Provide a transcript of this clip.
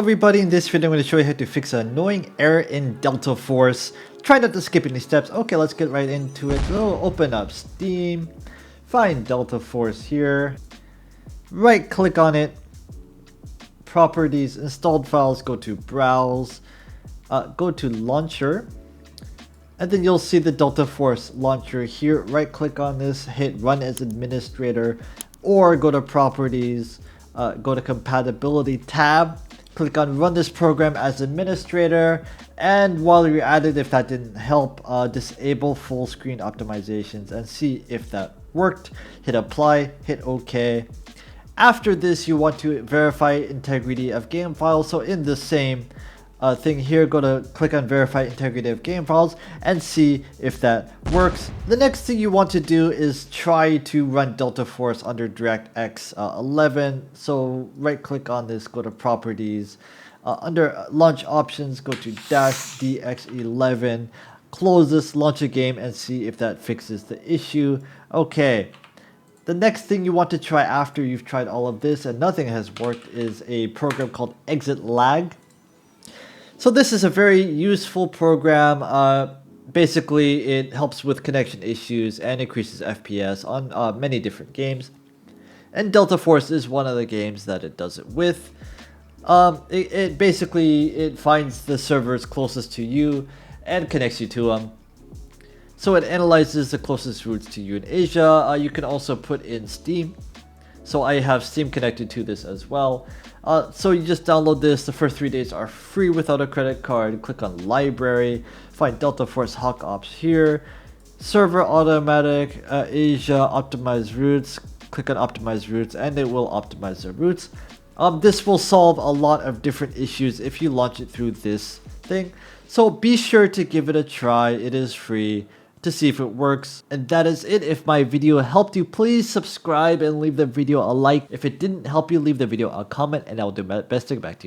everybody, in this video I'm going to show you how to fix an annoying error in Delta Force. Try not to skip any steps. Okay, let's get right into it. So open up Steam, find Delta Force here, right click on it, Properties, Installed Files, go to Browse, go to Launcher, and then you'll see the Delta Force launcher here. Right click on this, hit Run as Administrator, or go to Properties, go to Compatibility tab, click on Run this program as administrator, and while you're at it, if that didn't help, disable full screen optimizations and see if that worked. Hit Apply, hit OK. After this, you want to verify integrity of game files. So in the same thing here, click on Verify Integrity of Game Files and see if that works. The next thing you want to do is try to run Delta Force under DirectX 11. So right click on this, go to Properties, under Launch Options, go to -DX11, close this, launch a game, and see if that fixes the issue. Okay. The next thing you want to try after you've tried all of this and nothing has worked is a program called Exit Lag. So this is a very useful program. Basically, it helps with connection issues and increases FPS on many different games. And Delta Force is one of the games that it does it with. It basically finds the servers closest to you and connects you to them. So it analyzes the closest routes to you in Asia. You can also put in Steam. So I have Steam connected to this as well. So you just download this. The first 3 days are free without a credit card. Click on Library, find Delta Force Hawk Ops here. Server Automatic, Asia, Optimize Routes. Click on Optimize Routes and it will optimize the routes. This will solve a lot of different issues if you launch it through this thing. So be sure to give it a try. It is free, to see if it works. And that is it. If my video helped you, please subscribe and leave the video a like. If it didn't help you, leave the video a comment and I'll do my best to get back to you.